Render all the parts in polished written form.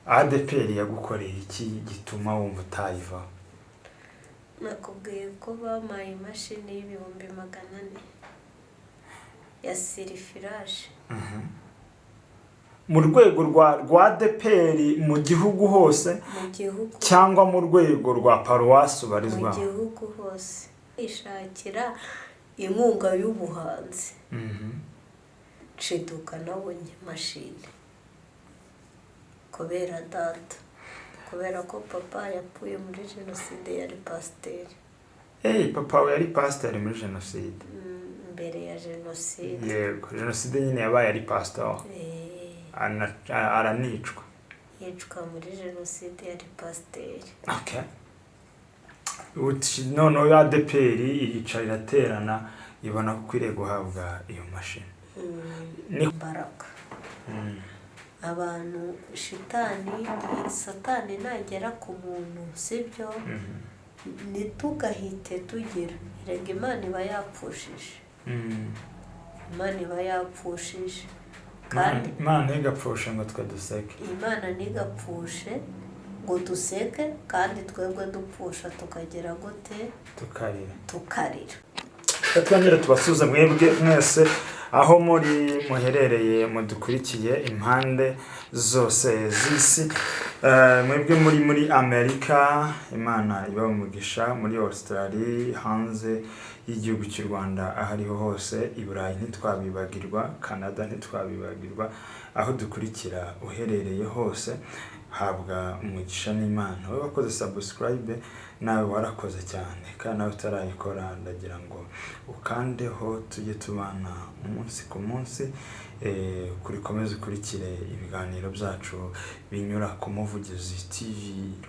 ADPR yagukoreye iki gituma wumva utayivaho? nakubwiye ko bampaye imashini y'ibihumbi 400 ya sirifiraje. Mu rwego rwa ADPR mu gihugu hose mu gihugu cyangwa mu rwego rwa paruwasi ubarizwa? mu gihugu hose. Ishakira inkunga y'ubuhanzi. Nshiduka nabonye imashini kubera data, kubera ko papa yapfuye muri jenoside yari pasiteri. Papa we yari pasiteri muri jenoside? Mbere ya jenoside. Yego, jenoside nyine yabaye ari pasiteri. Aranicwa. Yicwa muri jenoside yari pasiteri. Okay. Noneho ADPR iricara iraterana ibona ko ukwiriye guhabwa iyo mashini. Ni imbaraga. Abantu satani nagera ku muntu sibyo, ntitugahite tugira. Erega Imana iba yapfushije. Imana iba yapfushije. Kandi Imana ntigapfushe ngo twe duseke. Imana ntigapfushe ngo duseke, kandi twebwe dupfusha tukagera gute? Tukarira. Twongere tubasuze mwebwe mwese aho muri muherereye mudukurikiye impande zose z'isi. Mwebwe muri Amerika, Imana iba umugisha, muri Australia, hanze y'igihugu cy'u Rwanda ahariho hose, i Burayi ntitwabibagirwa, Canada ntitwabibagirwa, aho dukurikira uherereye hose habwa umugisha n'Imana. Wowe wakoze subscribe nawe warakoze cyane, kandi nawe utarayikora ndagira ngo ukandeho tujye tubana umunsi ku munsi, kurikomeza ukurikire ibiganiro byacu binyura ku Muvugizi TV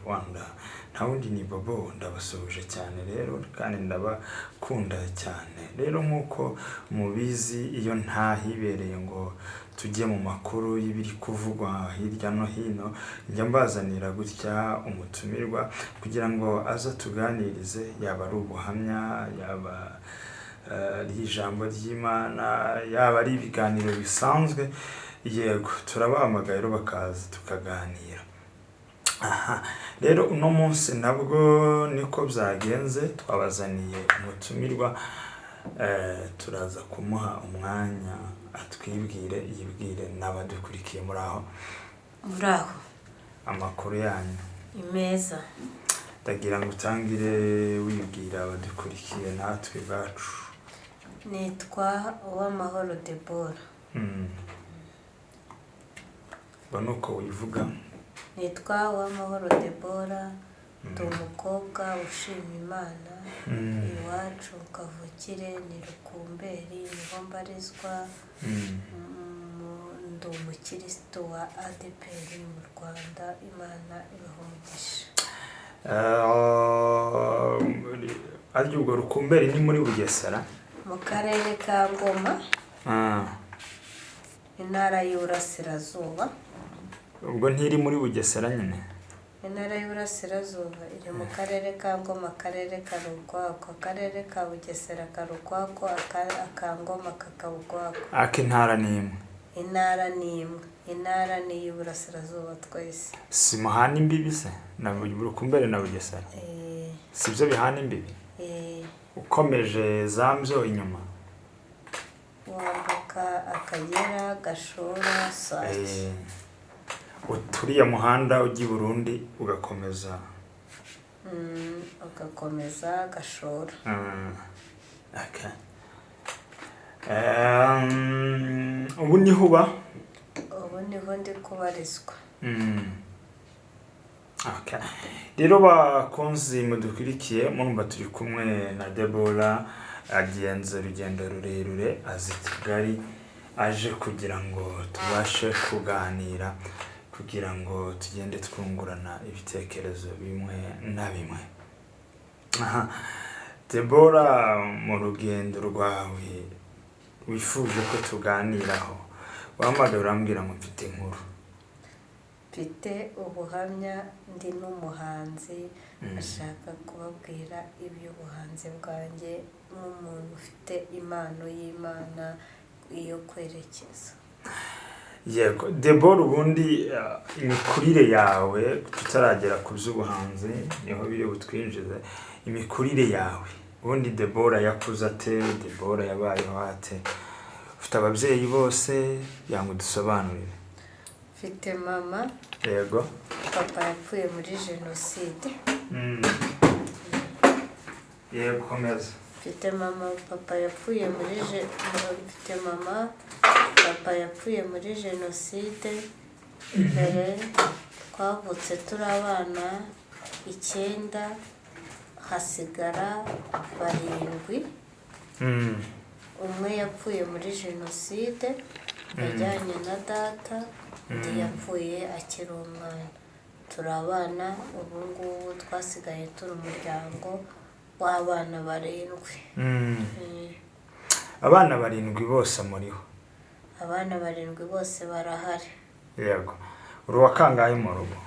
Rwanda. Nta wundi ni Bobo, ndabasuhuje cyane rero kandi ndabakunda cyane. Rero nk'uko mubizi, iyo ntahibereye ngo tujye mu makuru y'ibiri kuvugwa hirya no hino, njya mbazanira gutya umutumirwa kugira ngo aza tuganirize, yaba ari ubuhamya, yaba ari ijambo ry'Imana, yaba ari ibiganiro bisanzwe. Yego, turabahamagaye rero bakaza tukaganira. Rero uno munsi nabwo niko byagenze, twabazaniye umutumirwa, turaza kumuha umwanya atwibwire, yibwire n'abadukurikiye. Muraho amakuru yanyu? Imeza. Ndagira ngo utangire wibwira abadukurikiye natwe bacu. Nitwa Uwamahoro Deborah. Bano uko wivuga? Nitwa Uwamahoro Deborah, ndi umukobwa ushima Imana. Iwacu kavukire ni Rukumberi, niho mbarizwa. Ndi umukristo wa ADPR mu Rwanda. Imana ibaha umugisha. Aryo ubwo Rukumberi ni muri Bugesera? Mu karere ka Ngoma, intara y'Uburasirazuba. Ubwo ntiri muri Bugesera nyine? Intara y'Uburasirazuba iri mu karere ka Ngoma, akarere ka Rugwako, akarere ka Bugesera ka Rugwako, aka Ngoma kakaba Ugwako. Intara ni imwe? Intara ni imwe. Intara ni y'Uburasirazuba twese. Si muhana imbibi se na Rukumberi na Bugesera? Si byo bihana imbibi? Ukomeje Zambyo inyuma wambuka Akagera, Gashora, Sake. Uturiye muhanda ujya i Burundi ugakomeza? Ugakomeza Gashora. Ubu niho uba? Ubu niho ndi kubarizwa. Rero bakunzi mudukurikiye, murumva turi kumwe na Deborah, agenze urugendo rurerure azi Kigali, aje kugira ngo tubashe kuganira, kugira ngo tugende twungurana ibitekerezo bimwe na bimwe. Deborah, mu rugendo rwawe wifuje ko tuganiraho, wahamagaye urambwira ngo mfite inkuru. Mfite ubuhamya, ndi n'umuhanzi, ashaka kubabwira iby'ubuhanzi bwanjye nk'umuntu ufite impano y'Imana iyo kwerekeza. yego Debora ubundi imikurire yawe tutaragera ku by'ubuhanzi niho biri butwinjize imikurire yawe ubundi Debora yakuze ate Debora yabayeho ate ufite ababyeyi bose yangu dusobanurire mfite mama yego papa yapfuye muri jenoside yego komeza mfite mama papa yapfuye muri mfite mama papa yapfuye muri jenoside mbere twavutse turi abana 9 hasigara 7 umwe yapfuye muri jenoside yajyanye na data undi yapfuye akiri umwana turi abana ubu ngubu twasigaye turi umuryango w'abana 7 abana 7 bose muriho abana 7 bose barahari yego uri wakangaye mu rugo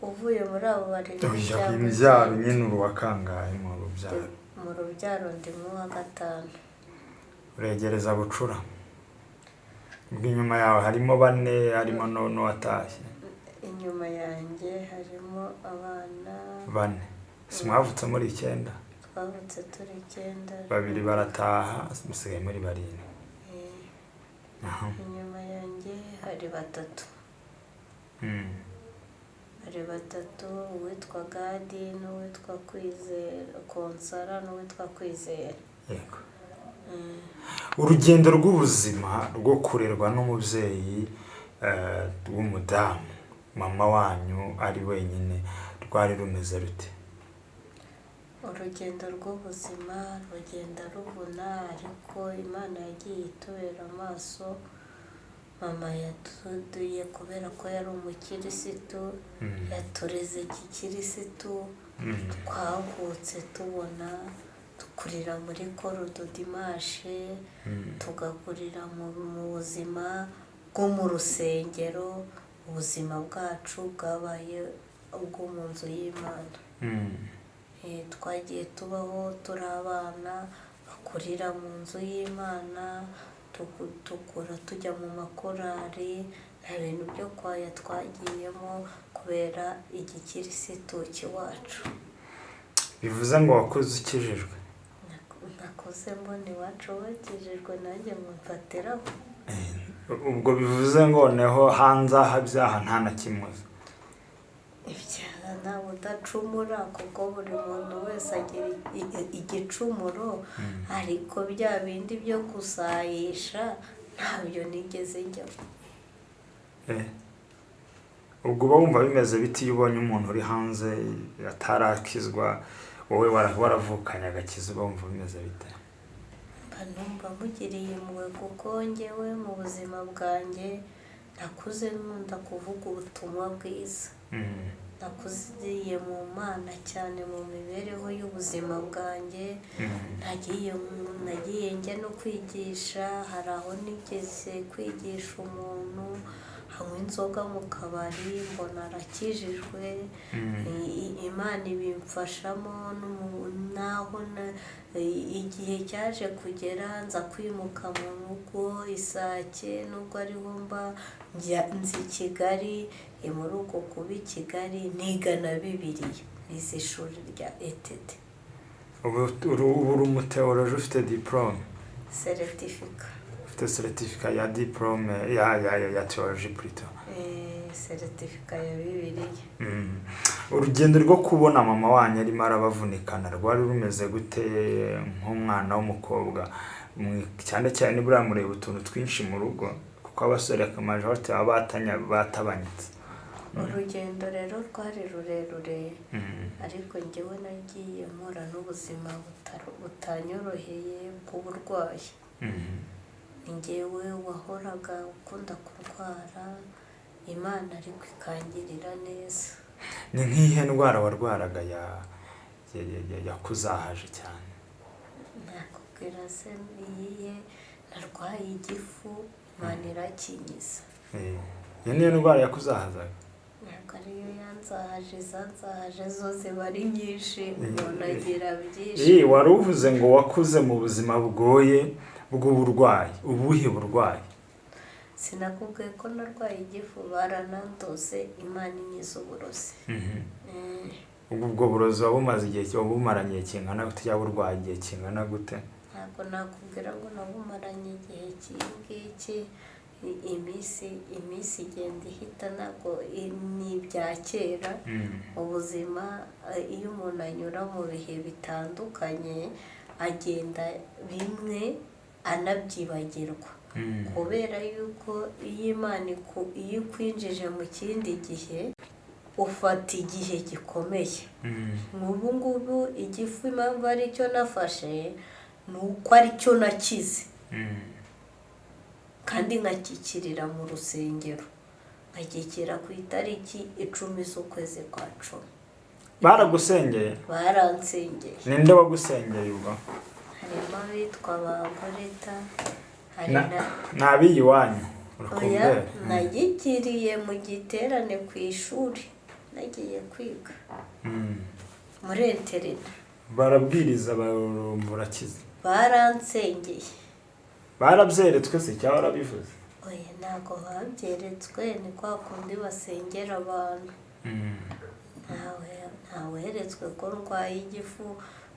uvuye muri abo 7 imbyaro nyine uri wakangaye mu rubyaro ndimo wa 5 uregereza bucura inyuma yawe harimo 4 harimo n'uwatashye inyuma yanjye harimo abana 4 simwavutse muri 9 twavutse turi 9 2 barataha musigaye muri 7 inyuma yanjye hari 3 hari 3 uwitwa Gadi n'uwitwa Kwizera Konsara n'uwitwa Kwizera yego urugendo rw'ubuzima rwo kurerwa n'umubyeyi w'umudamu mama wanyu ari wenyine rwari rumeze rute urugendo rw'ubuzima rugenda rubona ariko Imana yagiye itubera amaso mama yatuduye kubera ko yari umukirisitu yatureze gikirisitu twavutse tubona dukurira muri Korodo Dimashe tugakurira mu buzima bwo mu rusengero ubuzima bwacu bwabaye ubwo mu nzu y'Imana twagiye tubaho turi abana bakurira mu nzu y'Imana tukura tujya mu makorari nta bintu byo kwaya twagiyemo kubera igikirisitu cy'iwacu bivuze ngo wakoze ukijijwe nakoze mbona iwacu wakijijwe nanjye mumfatiraho ubwo bivuze ngo neho hanze aha byaha nta na kimwe ibyaha ntawe udacumura kuko buri muntu wese agira igicumuro ariko bya bindi byo gusayisha ntabyo nigeze njyamo ubwo uba wumva bimeze biti iyo ubonye umuntu uri hanze atarakizwa wowe waravukanye agakiza uba wumva bimeze bite numva mugiriye impuhwe kuko njyewe mu buzima bwanjye nakuze nkunda kuvuga ubutumwa bwiza nakuziye mu Mana cyane mu mibereho y'ubuzima bwanjye nagiye njya no kwigisha hari aho nigeze kwigisha umuntu anywa inzoga mu kabari mbona arakijijwe Imana ibimfashamo naho igihe cyaje kugera nza kwimuka mu rugo Isake nubwo ariho mba nzi Kigali muri uko kuba i Kigali niga na Bibiliya nize ishuri rya ETD uri umuteoloji ufite diplome ufite certificat ya diplome ya theology plutôt certificat ya Bibiliya urugendo rwo kubona mama wanyu arimo arabavunikana rwari rumeze gute nk'umwana w'umukobwa cyane cyane buriya mureba utuntu twinshi mu rugo kuko abasore akamaje batabanyitse urugendo rero rwari rurerure ariko njyewe nagiye mpura n'ubuzima butanyoroheye bw'uburwayi njyewe wahoraga ukunda kurwara Imana ariko ikangirira neza ni nk'ihe ndwara warwaraga yakuzahaje cyane nakubwira se niyihe narwaye igifu Imana irakinyiza iyo niyo ndwara yakuzahazaga ntabwo ariyo yanzahaje, izanzahaje zo ziba ari nyinshi, umuntu agira byinshi. wari uvuze ngo wakuze mu buzima bugoye bw'uburwayi. Ubuhe burwayi? Sinakubwiye ko narwaye igifu, baranandoze, Imana inkiza uburozi. ubwo burozi wabumaranye igihe kingana gute cyangwa urwaye igihe kingana gute? Ntabwo nakubwira ngo nabumaranye igihe kingiki, iminsi igenda ihita, ntabwo ni ibya kera. Ubuzima iyo umuntu anyura mu bihe bitandukanye agenda bimwe anabyibagirwa, kubera yuko iyo Imana iyo ikwinjije mu kindi gihe ufata igihe gikomeye. Nk'ubu ngubu igifu impamvu ari cyo nafashe ni uko ari cyo nakize, kandi nkakikirira mu rusengero, nkakikira ku itariki 10 z'ukwezi kwa 10. Baragusengeye? Baransengeye. Ninde wagusengeye ubwo? Harimo abitwa ba Goreta, hari ni ab'iyi iwanyu? oya, nagikiriye mu giterane ku ishuri, nagiye kwiga muri interina. Barabwiriza murakize? Baransengeye. Barabyeretswe se cyangwa warabivuze? Oya, ntabwo babyeretswe, ni kwa kundi basengera abantu. Ntaweretswe ko ndwaye igifu,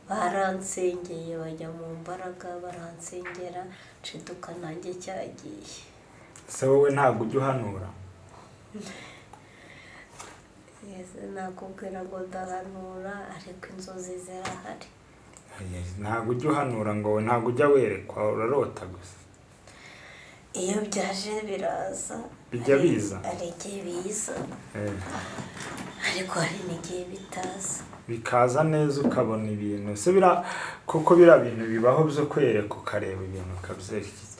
baransengeye bajya mu mbaraga, baransengera, nshiduka nanjye cyagiye. Se wowe ntabwo ujya uhanura? Nakubwira ngo ndahanura, ariko inzozi zirahari. Ntabwo ujya uhanura ngo ntabwo ujya werekwa, urarota gusa? Iyo byaje biraza. Bijya biza? Hari igihe biza, ariko hari n'igihe bitaza. Bikaza neza ukabona ibintu se kuko biriya bintu bibaho byo kwereka ukareba ibintu ukabyerekeza.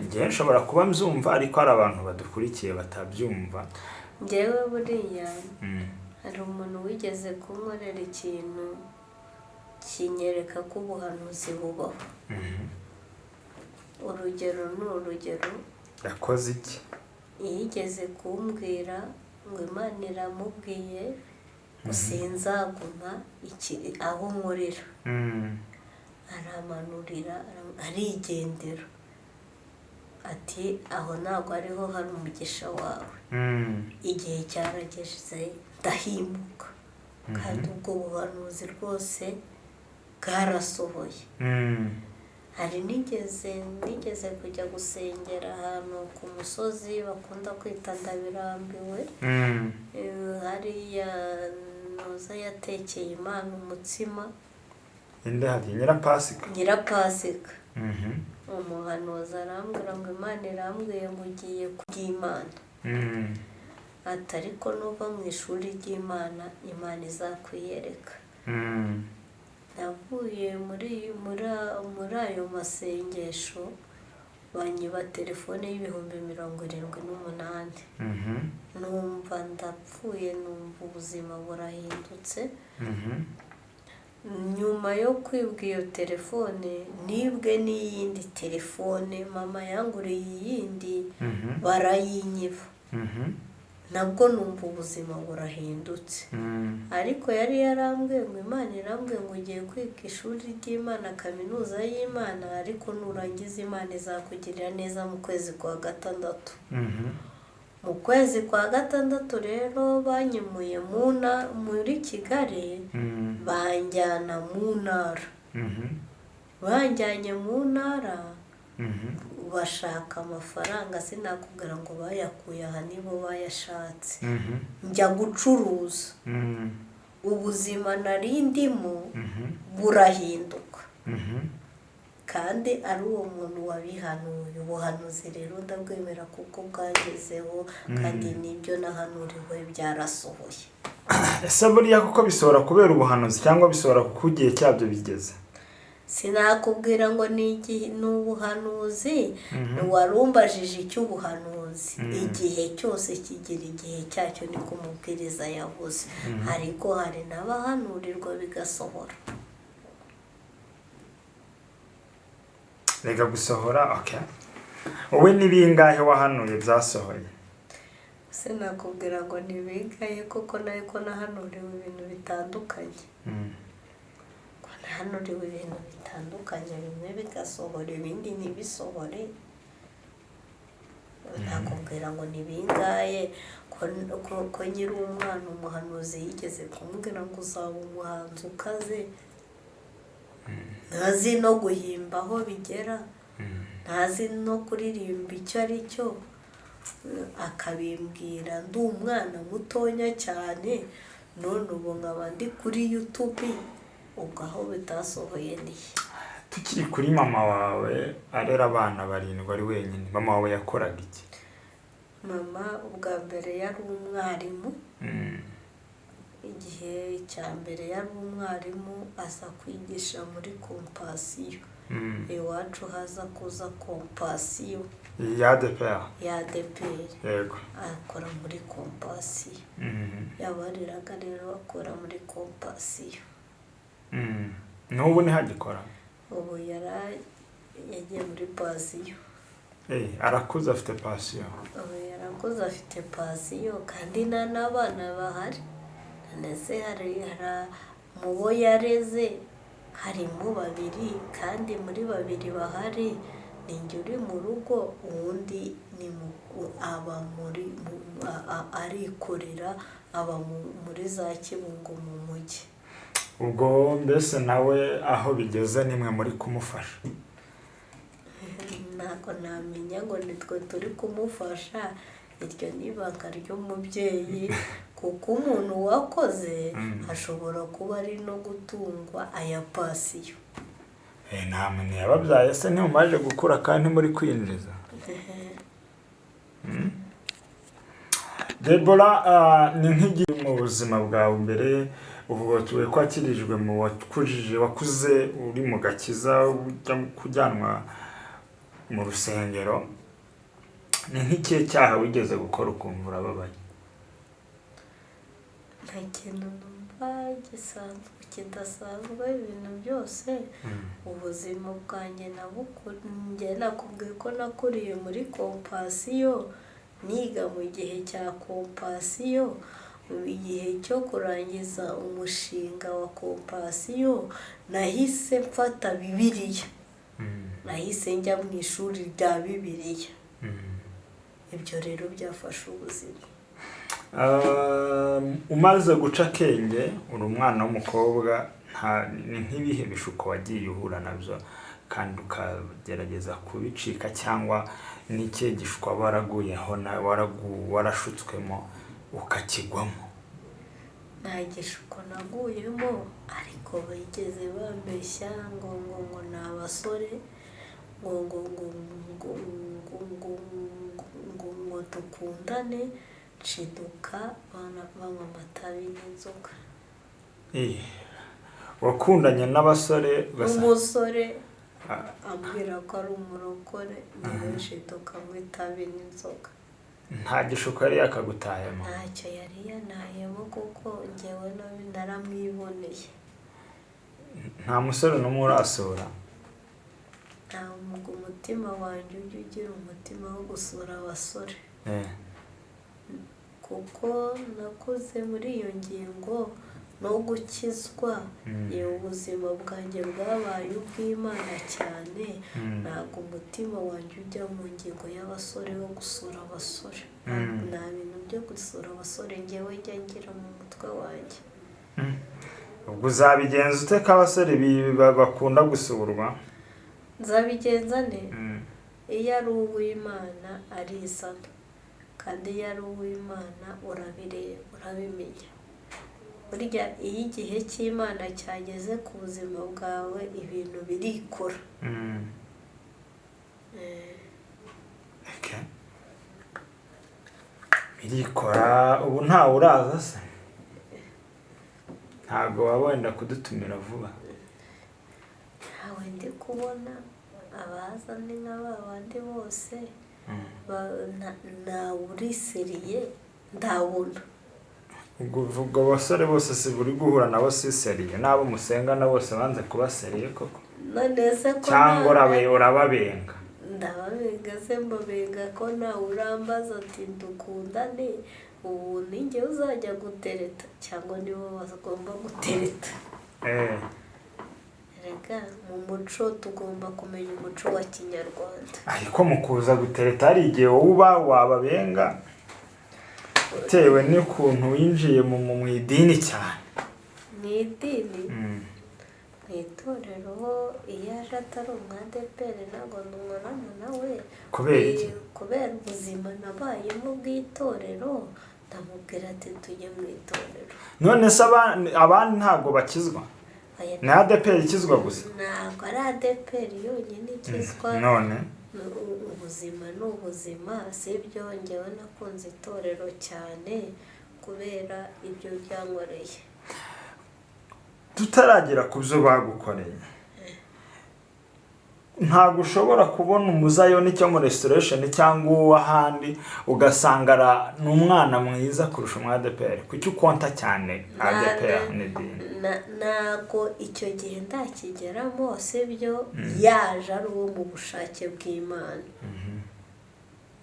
Njyewe nshobora kuba mbyumva, ariko hari abantu badukurikiye batabyumva. Njyewe buriya hari umuntu wigeze kunkorera ikintu kinyereka ko ubuhanuzi bubaho. Urugero ni urugero. Yakoze iki? Yigeze kumbwira ngo Imana iramubwiye ngo sinzaguma aho nkorera. Aramanurira, arigendera. Ati aho ntabwo ariho hari umugisha wawe. Igihe cyarageze ndahimuka, kandi ubwo buhanuzi rwose bwarasohoye. Hari nigeze kujya gusengera ahantu ku musozi bakunda kwita Ndabirambiwe. Hariya Noza yatekeye Imana umutsima. Inde hari Nyirapasika? Nyirapasika. Umuhanuzi arambwira ngo Imana irambwiye ngo ugiye kuby'Imana. Ati ariko nuva mu ishuri ry'Imana, Imana izakwiyereka. Navuye muri ayo masengesho, banyiba telefone y'78,000. Numva ndapfuye, numva ubuzima burahindutse. Nyuma yo kwibwa iyo telefone, nibwe n'iyindi telefone, mama yanguriye iyindi, barayinyiba. Nabwo numva ubuzima burahindutse. Ariko yari yarambwiye ngo Imana irambwiye ngo ugiye kwiga ishuri ry'Imana, kaminuza y'Imana, ariko nurangiza Imana izakugirira neza mu kwezi kwa 6. Mu kwezi kwa 6 rero banyimuye muri Kigali, banjyana mu ntara. Banjyanye mu ntara, bashaka amafaranga, sinakubwira ngo bayakuye aha, nibo bayashatse. Njya gucuruza, ubuzima nari ndimo burahinduka, kandi ari uwo muntu wabihanuye. Ubuhanuzi rero ndabwemera kuko bwangezeho, kandi nibyo nahanuriwe byarasohoye. Ese buriya kuko bisohora kubera ubuhanuzi cyangwa bisohora kuko igihe cyabyo bigeze? Sinakubwira ngo ni ubuhanuzi, warumbajije icy'ubuhanuzi. Igihe cyose kigira igihe cyacyo, niko umubwiriza yavuze. Ariko hari n'abahanurirwa bigasohora. Rega gusohora, okay. Wowe ni bingahe wahanuye byasohoye? sinakubwira ngo ntibigaye kuko nayo ko nahanuriwe ibintu bitandukanye. Ko nahanuriwe ibintu bitandukanye, bimwe bigasohora ibindi ntibisohore. Nakubwira ngo ntibingaye ko nyiri umwana umuhanuzi yigeze kumubwira ngo uzaba umuhanzi ukaze, ntazi no guhimba aho bigera, ntazi no kuririmba icyo ari cyo, akabimbwira ndi umwana mutonya cyane, none ubu nkaba ndi kuri YouTube, ubwo aho bitasohoye nihe. Tukiri kuri mama wawe arera abana 7 ari wenyine, mama wawe yakoraga iki? Mama ubwa mbere yari umwarimu. Igihe cya mbere yari umwarimu aza kwigisha muri kompasiyo. Iwacu haza kuza kompasiyo ya ADEPR. Yego. Akora muri kompasiyo. Yabariraga rero akora muri kompasiyo. N'ubu ntihagikora? Ubu yagiye muri pasiyo. Arakuze afite pasiyo. Ubu yarakuze afite pasiyo kandi nta n'abana bahari. Ndetse hari mu bo yareze harimo 2 kandi muri 2 bahari ninjye uri mu rugo, uwundi ni aba arikorera, aba muri za Kibungo mu mujyi. Ubwo mbese nawe aho bigeze nimwe muri kumufasha? Ntabwo namenya ngo nitwe turi kumufasha, iryo ni ibanga ry'umubyeyi, kuko umuntu wakoze ashobora kuba ari no gutungwa aya pasiyo. Nta muntu yababyaye se ntimumaje gukura kandi muri kwinjiza? Deborah, ni nk'igi mu buzima bwawe mbere uvuga tuwe kwakirijwe mu wakujije wakuze uri mu gakiza kujyanwa mu rusengero, ni nk'ikihe cyaha wigeze gukora ukumva urababaye? Nta kintu numva gisanzwe kidasanzwe, ibintu byose ubuzima bwanjye njye nakubwiye ko nakuriye muri kompasiyo, niga mu gihe cya kompasiyo, igihe cyo kurangiza umushinga wa kompasiyo nahise mfata Bibiliya, nahise njya mu ishuri rya Bibiliya. Ibyo rero byafashe ubuzima. Umaze guca akenge uri umwana w'umukobwa, ni nk'ibihe bishuko wagiye uhura nabyo kandi ukagerageza kubicika, cyangwa n'ikihe gishuko waraguyeho warashutswemo ukakigwamo? Nta gishuko naguyemo, ariko bigeze bambeshya ngo ni abasore, ngo dukundane, nshiduka banywa amatabi n'inzoga. Wakundanye n'abasore umusore ambwira ko ari umurokore, njyewe nshiduka anywa itabi n'inzoga. Nta gishuko yari yakagutayemo? Ntacyo yari yanayemo kuko njyewe naramwiboneye. Nta musore n'umwe urasura? Ntabwo umutima wanjye ujya ugira umutima wo gusura abasore, kuko nakuze muri iyo ngingo no gukizwa. Ubuzima bwanjye bwabaye ubw'Imana cyane, ntabwo umutima wanjye ujya mu ngingo y'abasore wo gusura abasore. Nta bintu byo gusura abasore njyewe njya ngira mu mutwe wanjye. Ubwo uzabigenza ute ko abasore bakunda gusurwa? Nzabigenza nte? Iyo ari uw'Imana arisana, kandi iyo ari uw'Imana urabireba urabimenya. Burya iyo igihe cy'Imana cyageze ku buzima bwawe ibintu birikora. Birikora. Ubu ntawe uraza se? Ntabwo waba wenda kudutumira vuba? Ntawe ndi kubona, abaza ni nk'abandi bose, ntawe uriseriye ndabona. Ubwo abasore bose si buri guhura nabo si seriye? N'abo musengana bose banze kuba seriye koko? None se ko cyangwa urababenga? Ndababenga babenga se mbabenga ko nawe urambaza ati dukundane ubu ninjye uzajya gutereta cyangwa nibo bagomba gutereta. Rega mu muco tugomba kumenya umuco wa kinyarwanda. Ariko mu kuza gutereta hari igihe uba wababenga bitewe n'ukuntu winjiye mu idini cyane. Mu idini mu itorero iyo aje atari umwadeperi ntabwo ndumwana nawe. Kubera iki? Kubera ubuzima nabayemo bw'itorero ndamubwira ati tujye mu itorero. None se abandi ntabwo bakizwa? Ni ADEPR ikizwa gusa? Ntabwo ari ADEPR yonyine ikizwa. None ubuzima ni ubuzima, sibyo? Njyewe nakunze itorero cyane kubera ibyo byankoreye. Tutaragera ku byo bagukoreye, ntabwo ushobora kubona umuzayoni cyo muri restoration cyangwa uw'ahandi ugasanga ni umwana mwiza kurusha umwadeperi. Kuki ukonta cyane ADEPR n'idini? Ntabwo icyo gihe ndakigeramo, sibyo? Yaje ari uwo mu bushake bw'Imana.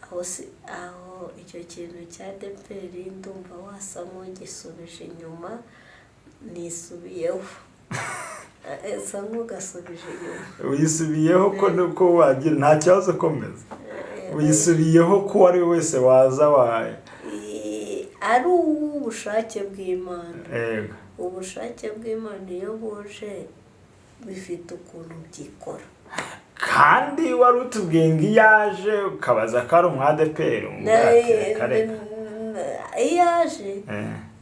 Aho icyo kintu cya ADEPR ndumva wasa nk'ugisubije inyuma. Nisubiyeho esa nk'ugasubije inyuma. Wisubiyeho ko nuko wagira nta kibazo komeza. Wisubiyeho ko ari wese waza waye ari ubushake bw'Imana. Yego. Ubushake bw'Imana iyo buje bifite ukuntu byikora. Kandi wari utubwiye ngo iyaje ukabaza ko ari umwadeperi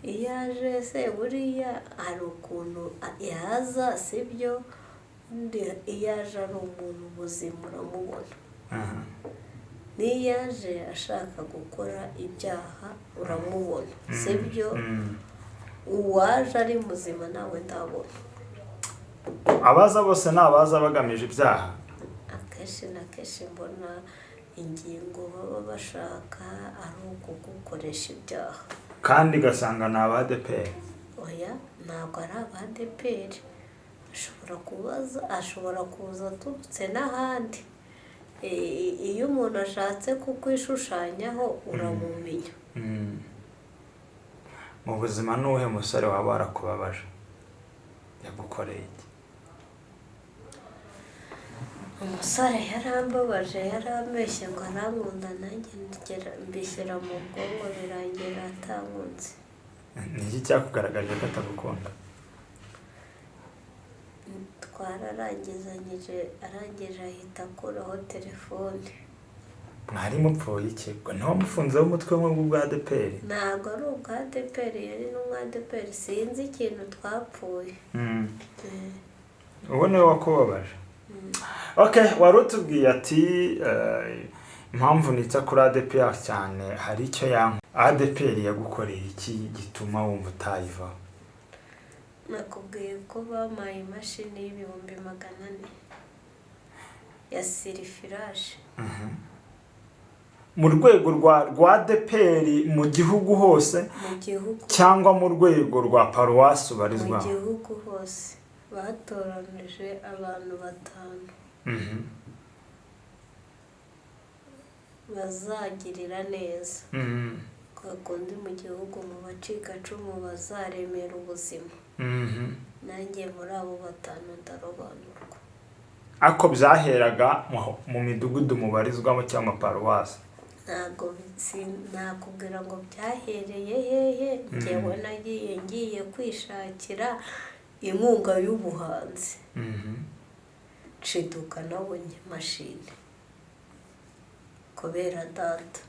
iyaje se buriya hari ukuntu yaza, sibyo? Iyaje ari umuntu muzima uramubona. N'iyaje ashaka gukora ibyaha uramubona, sibyo? Uwaje ari muzima nawe ndabona. Abaza bose ni abaza bagamije ibyaha. Akenshi na kenshi mbona ingingo baba bashaka ari ukugukoresha ibyaha. Kandi gasanga ni ADEPR. Oya, ntabwo ari ADEPR. Ashobora kuza aturutse n'ahandi. Iyo umuntu ashatse kukwishushanyaho uramumenya. Mu buzima n'uwuhe musore waba warakubabaje yagukoreye iki? Umusore yarambabaje, yarambeshye ngo arankunda, nanjye mbishyira mu bwonko birangira atankunze. Ni iki cyakugaragaje ko atagukunda? Twararangizanyije, arangije ahita akuraho telefone. Mwari mupfuye iki? Niho mufunzeho umutwe bwa ADEPR? Ntabwo ari ubwa ADEPR, yari n'umwadeperi. Sinzi ikintu twapfuye. Uwo niwe wakubabaje? Okay, wari utubwiye ati impamvu nita kuri ADEPR cyane hari icyo ADEPR yagukoreye iki gituma wumva utayivaho? Nakubwiye ko bampaye imashini y'ibihumbi 400 ya sirifiraje. Mu rwego rwa ADEPR mu gihugu hose? Mu gihugu. Cyangwa mu rwego rwa paruwasi ubarizwa? Mu gihugu hose. Batoranije abantu 5 bazagirira neza. Kundi mu gihugu mu bacikacumu bazaremera ubuzima. Nanjye muri abo 5 ndarobanurwa. Ako byaheraga mu midugudu mubarizwamo cyangwa paruwasi? Ntabwo nakubwira ngo byahereye hehe. Njyewe ngiye kwishakira inkunga y'ubuhanzi. Nshiduka nabonye imashini kubera data,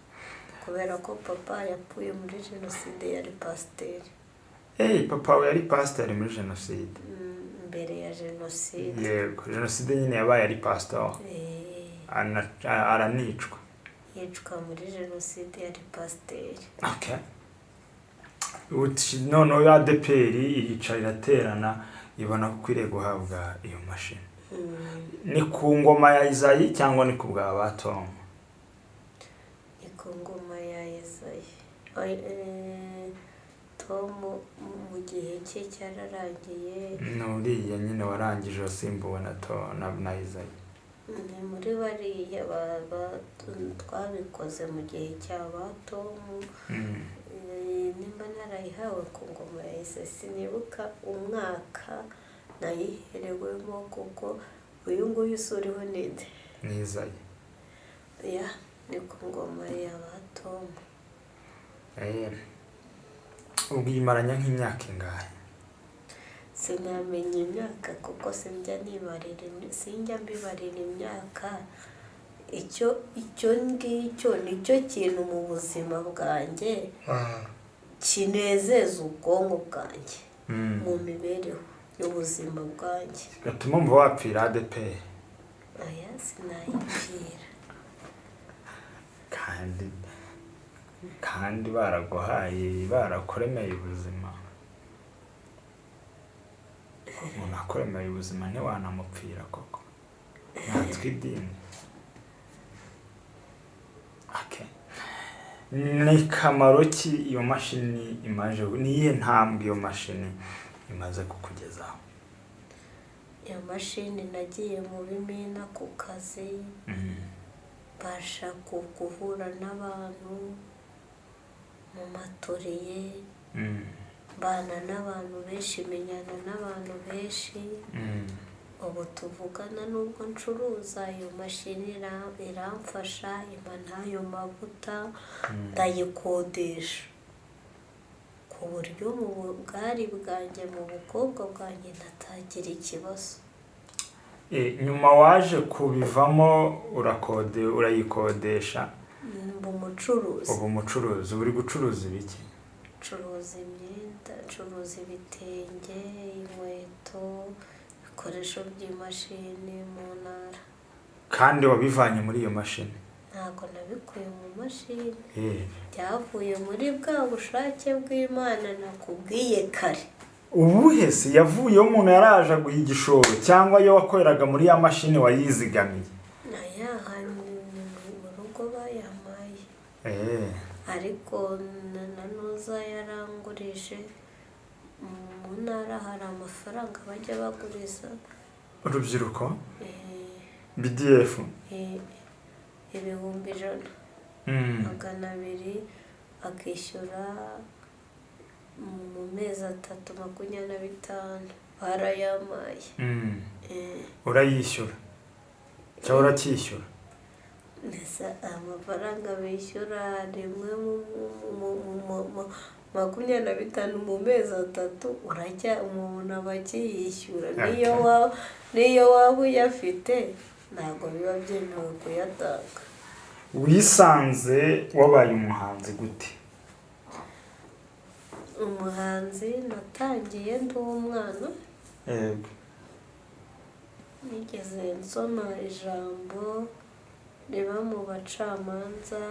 kubera ko papa yapfuye muri jenoside yari pasiteri. Papa we yari pasiteri muri jenoside? Mbere ya jenoside. Yego, jenoside nyine yabaye ari pasiteri. Aranicwa. Yicwa muri jenoside yari pasiteri. Okay. Noneho ADEPR iricara iraterana ibona ko ukwiriye guhabwa iyo mashini. Ni ku ngoma ya Izayi cyangwa ni ku bwa Batomu? Ni ku ngoma ya Izayi. Tom mu gihe cye cyararangiye. Nuriya nyine warangije wasimbuwe na Izayi. ni muri bariya twabikoze mu gihe cya ba Tomu. Nimba narayihawe ku ngoma ya Ise sinibuka umwaka nayiherewemo kuko uyu nguyu usuriho ninde nizaye ya ni ku ngoma ya ba Tomu. ubwo imaranya nk'imyaka ingahe? Sinamenya imyaka kuko sinjya mbibarira imyaka. Icyo ngicyo nicyo kintu mu buzima bwanjye kinezeza ubwonko bwanjye mu mibereho y'ubuzima bwanjye. gatuma mva wapfira ADEPR? Aya sinayipfira. kandi baraguhaye barakuremeye ubuzima. umuntu akuremeye ubuzima ntiwanamupfira koko natwe idini. ni kamaro ki iyo mashini imaje? niyihe ntambwe iyo mashini imaze kukugezaho? Iyo mashini nagiye mu bimina ku kazi, mbasha guhura n'abantu mu matoriye, mbana n'abantu benshi, menyana n'abantu benshi. ubu tuvugana nubwo ncuruza iyo mashini iramfasha, impa n'ayo mavuta ndayikodesha ku buryo mu bwari bwanjye mu bukobwa bwanjye natagira ikibazo. nyuma waje kubivamo urayikodesha? ubu umucuruzi uri gucuruza ibiki? Ncuruza imyenda, ncuruza ibitenge, inkweto, ibikoresho by'imashini mu ntara. kandi wabivanye muri iyo mashini? Ntabwo nabikuye mu mashini, byavuye muri bwa bushake bw'Imana nakubwiye kare. ubuhe se yavuyeho umuntu yaraje aguha igishoro cyangwa iyo wakoreraga muri ya mashini wayizigamiye? mu rugo bayamaye, ariko na nuza yarangurije mu ntara. hari amafaranga bajya baguriza urubyiruko BDF 100,200 akishyura mu mezi 3 barayamaye. urayishyura cyangwa uracyishyura? amafaranga bishyura rimwe mu 25 mu mezi 3 urajya umuntu aba akiyishyura. niyo waba uyafite ntabwo biba byemewe kuyatanga. wisanze wabaye umuhanzi gute? umuhanzi natangiye ndi umwana. nigeze nsoma ijambo riba mu Bacamanza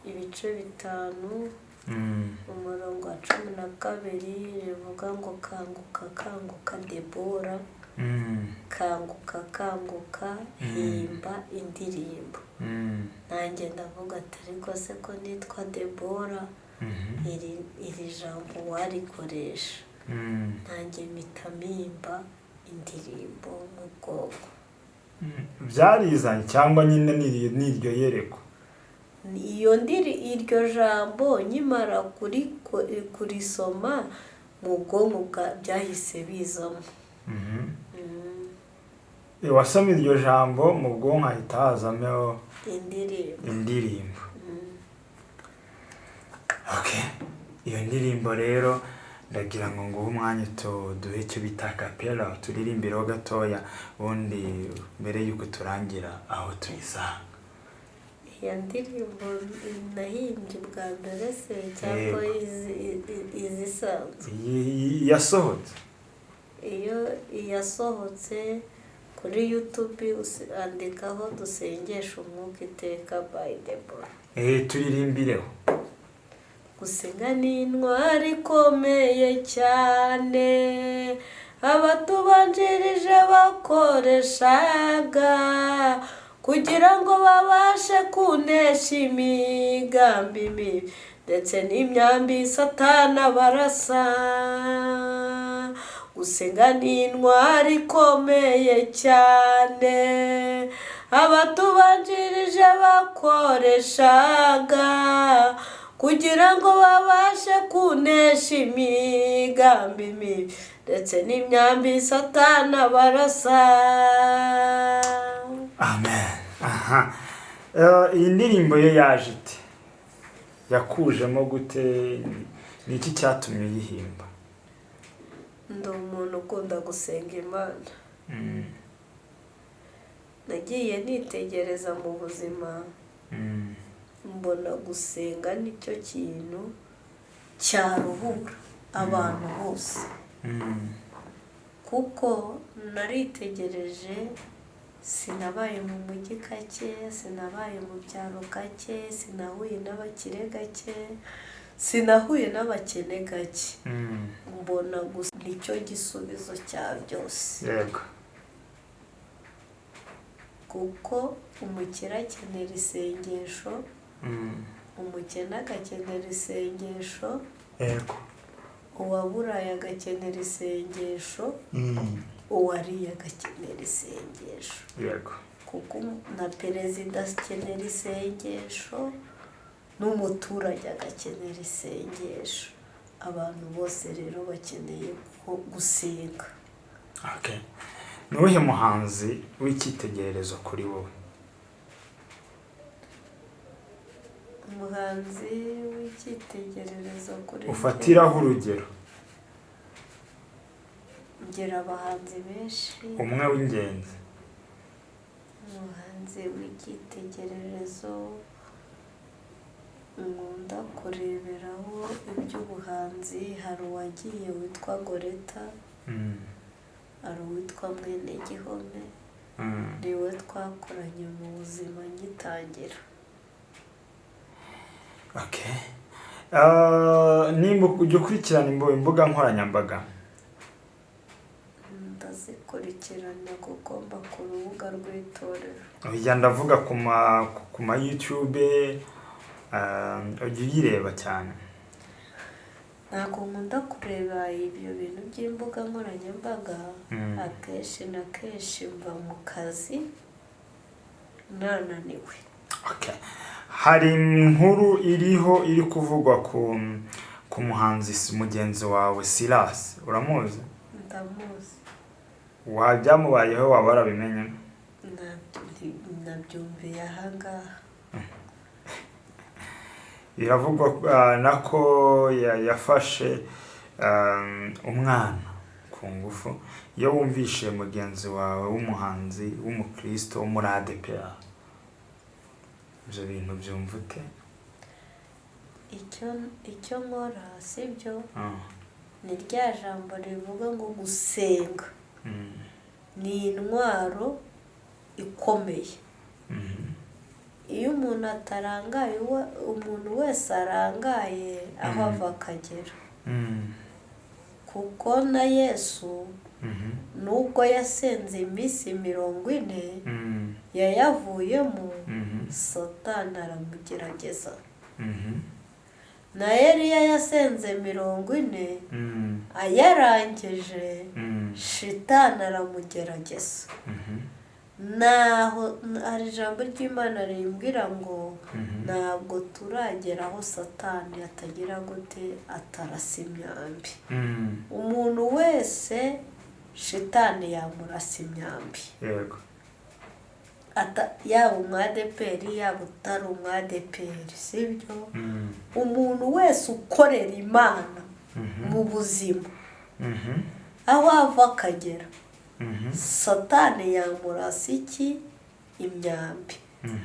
ibice 5 umurongo wa 12 rivuga ngo kanguka kanguka Debora, kanguka kanguka himba indirimbo. nanjye ndavuga ati ariko se ko nitwa Debora iri jambo warikoresha? nanjye mpita mpimba indirimbo mu bwoko. byarizanye cyangwa nyine n'iryo yereko? iryo jambo nkimara kurisoma mu bwonko byahise bizamo. wasomye iryo jambo mu bwonko ahita hazamo indirimbo. iyo ndirimbo rero ndagira ngo nguhe umwanya duhe icyo bita kapera turirimbireho gatoya ubundi mbere y'uko turangira aho tuyisanga. iyo ndirimbo nahimbye bwa mbere se cyangwa izisanzwe? yasohotse. iyo yasohotse kuri YouTube andikaho dusengesha umwuka iteka by Debora. turirimbireho. gusenga ni intwari ikomeye cyane abatubanjirije bakoreshaga kugira ngo babashe kunesha imigambi mibi ndetse n'imyambi Satana barasa. gusenga ni intwari ikomeye cyane abatubanjirije bakoreshaga kugira ngo babashe kunesha imigambi mibi ndetse n'imyambi Satani barasa. Amen. Aha. Iyi ndirimbo yo yaje ite? Yakujemo gute? Ni iki cyatumye uyihimba? Ndi umuntu ukunda gusenga Imana. Nagiye nitegereza mu buzima, mbona gusenga nicyo kintu cyaruhura abantu bose. Kuko naritegereje, sinabaye mu mujyi gake, sinabaye mu byaro gake, sinahuye n'abakire gake, sinahuye n'abakene gake. Mbona gusa nicyo gisubizo cya byose. Yego. Kuko umukire akenera isengesho, umukene agakenera isengesho, Yego. uwaburaye agakenera isengesho, uwariye agakenera isengesho. Yego. Kuko na perezida akenera isengesho, n'umuturage agakenera isengesho. Abantu bose rero bakeneye gusenga. Okay. Ni uwuhe muhanzi w'icyitegererezo kuri wowe? Umuhanzi w'icyitegererezo kuri wowe Ufatiraho urugero. ngira abahanzi benshi. Umwe w'ingenzi. Umuhanzi w'icyitegererezo nkunda kureberaho iby'ubuhanzi, hari uwagiye witwa Goreta, hari uwitwa Mwene Gihome, niwe twakoranye mu buzima ngitangira. Okay. Nimba ujya ukurikirana imbuga nkoranyambaga? Ndazikurikirana kuko mba ku rubuga rw'itorero. Oya, ndavuga ku ma YouTube, ujya uyireba cyane? Ntabwo nkunda kureba ibyo bintu by'imbuga nkoranyambaga. Akenshi na kenshi mva mu kazi nananiwe. Okay. Hari inkuru iri kuvugwa ku muhanzi mugenzi wawe Silas, uramuzi? Ndamuzi. Wabyamubayeho, waba warabimenye? Nabyumviye ahangaha. Biravugwa nako yafashe umwana ku ngufu. Iyo wumvishe mugenzi wawe w'umuhanzi w'umukristo wo muri ADPR, ibyo bintu byumva ute? Icyo nkora sibyo, ni rya jambo rivuga ngo gusenga ni intwaro ikomeye. Iyo umuntu atarangaye, umuntu wese arangaye aho ava akagera. kuko na Yesu nubwo yasenze iminsi 40 yayavuyemo, Satani aramugerageza. Na Eliya yasenze 40 ayarangije, Shitani aramugerageza. Naho ari ijambo ry'Imana rimbwira ngo ntabwo turagera aho Satani atagira gute atarasa imyambi. Umuntu wese Shitani yamurasa imyambi. Yego. Yaba umwadeperi yaba utari umwadeperi, sibyo? Umuntu wese ukorera Imana mu buzima aho ava akagera, Satani yamurasa iki? Imyambi.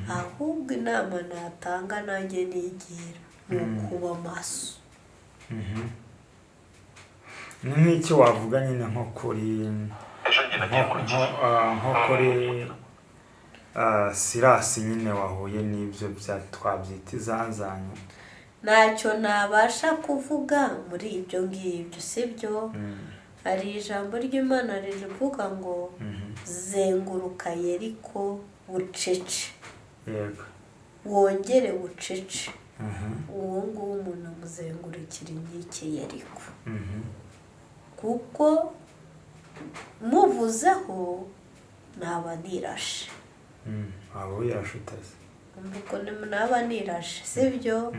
Ahubwo inama natanga nanjye nigira ni ukuba maso. Ni nk'iki wavuga nyine nko kuri Silas nyine wahuye n'ibyo twabyita izazanye? Ntacyo nabasha kuvuga muri ibyo ngibyo, sibyo? Hari ijambo ry'Imana rivuga ngo zenguruka Yeriko bucece. Yego. Wongere bucece. Uwo nguwo umuntu amuzengurukira inkike Yeriko. Kuko muvuzeho naba nirashe. waba wirashutaze ubwo naba nirashe sibyo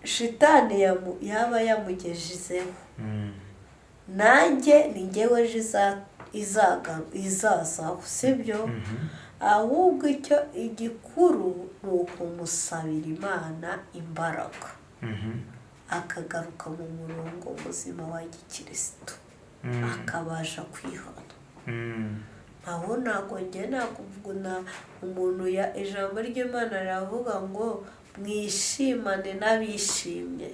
shitani yaba yamugejejeho nanjye ni njyewe ejo izazaho sibyo ahubwo icyo igikuru ni ukumusabira Imana imbaraga akagaruka mu murongo muzima wa gikirisitu akabasha kwihana aho ntabwo njye nakuvuguna umuntu ijambo ry'Imana riravuga ngo mwishimane n'abishimye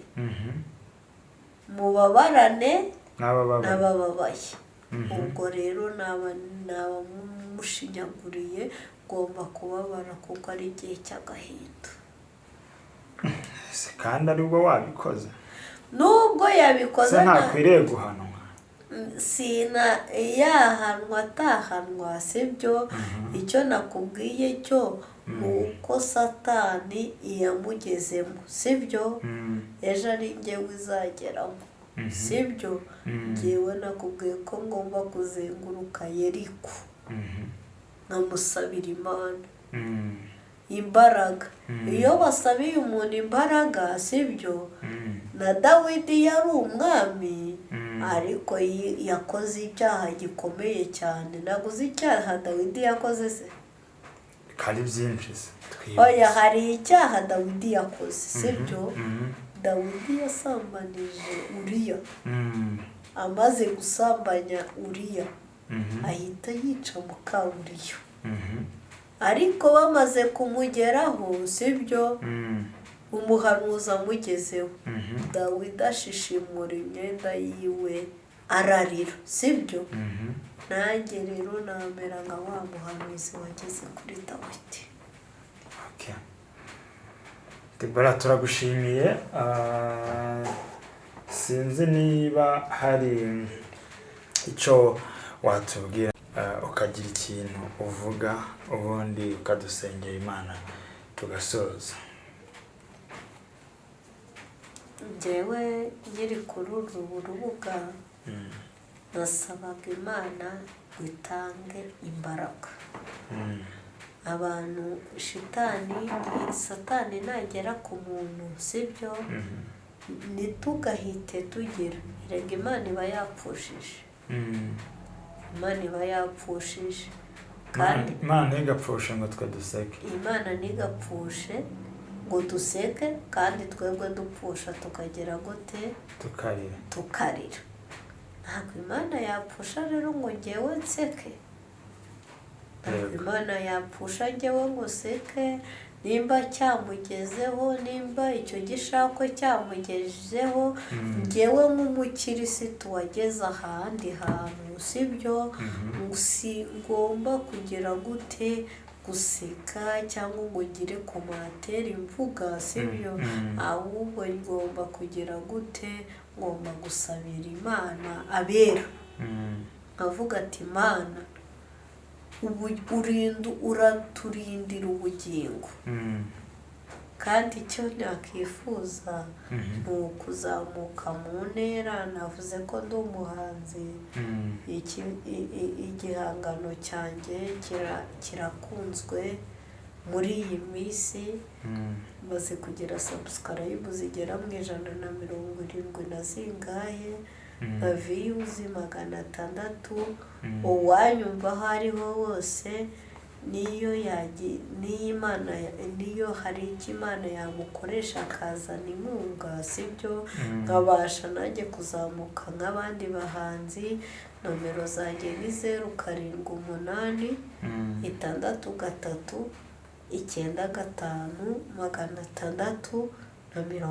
mubabarane n'abababaye ubwo rero naba mushinyaguriye ngomba kubabara kuko ari igihe cy'agahinda kandi ari ubwo wabikoze nubwo yabikoze ntakwiriye guhanwa yahanwa atahanwa sibyo icyo nakubwiye cyo ni uko satani yamugezemo sibyo ejo ari njyewe izageramo sibyo njyewe nakubwiye ko ngomba kuzenguruka Yeriko nkamusabira Imana imbaraga iyo basabiye umuntu imbaraga sibyo na Dawidi yari umwami ariko yakoze icyaha gikomeye cyane naguze icyaha Dawidi yakoze se kari byinshi se oya hari icyaha Dawidi yakoze sibyo Dawidi yasambanije Uriya amaze gusambanya Uriya ahita yica muka Uriya ariko bamaze kumugeraho sibyo umuhanuzi amugezeho Dawidi ashishimura imyenda yiwe ararira sibyo nanjye rero namera nka wa muhanuzi wageze kuri Dawidi. Debora turagushimiye sinzi niba hari icyo watubwira ukagira ikintu uvuga ubundi ukadusengera Imana tugasoza. Njyewe nyiri kuri uru rubuga nasabaga Imana itange imbaraga abantu satani nagera ku muntu sibyo ntitugahite tugira erega Imana iba yapfushije Imana iba yapfushije kandi Imana ntigapfushe ngo twe duseke Imana ntigapfushe ngo duseke kandi twebwe dupfusha tukagera gute tukarira ntabwo Imana yapfusha rero ngo njyewe nseke ntabwo Imana yapfusha njyewe ngo seke nimba cyamugezeho nimba icyo gishako cyamugejejeho njyewe nk'umukirisitu wageze ahandi hantu sibyo si ngomba kugira gute guseka cyangwa ngo ngire komantere imvuga sibyo ahubwo ngomba kugira gute ngomba gusabira Imana abera nkavuga ati Imana uraturindira ubugingo kandi icyo nakwifuza ni ukuzamuka mu ntera navuze ko ndi umuhanzi igihangano cyanjye kirakunzwe muri iyi minsi maze kugira subscribe zigera mu 170 na zingahe na views 600 uwanyumva aho ariho hose niyo hari icyo Imana yamukoresha akazana inkunga sibyo nkabasha nanjye kuzamuka nk'abandi bahanzi nomero zanjye ni 0788 639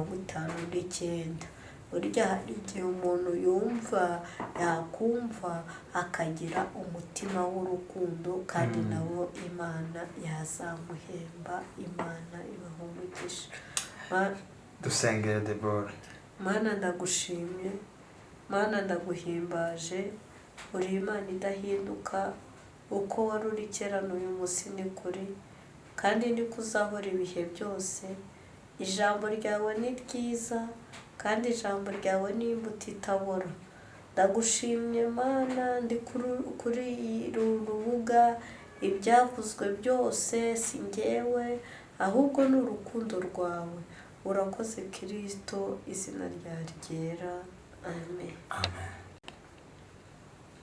659. burya hari igihe umuntu yumva yakumva akagira umutima w'urukundo kandi nawo Imana yazamuhemba. Imana ibahumugisha. Dusengere Debora. Mana ndagushimye, Mana ndaguhimbaje, uri Imana idahinduka, uko wari uri kera n'uyu munsi ni kuri kandi niko uzahora ibihe byose. Ijambo ryawe ni ryiza kandi ijambo ryawe ni imbuto itabora. Ndagushimye Mana, ndi kuri uru rubuga ibyavuzwe byose si njyewe ahubwo ni urukundo rwawe. Urakoze Kristo, izina ryawe ryera. Amen. Amen.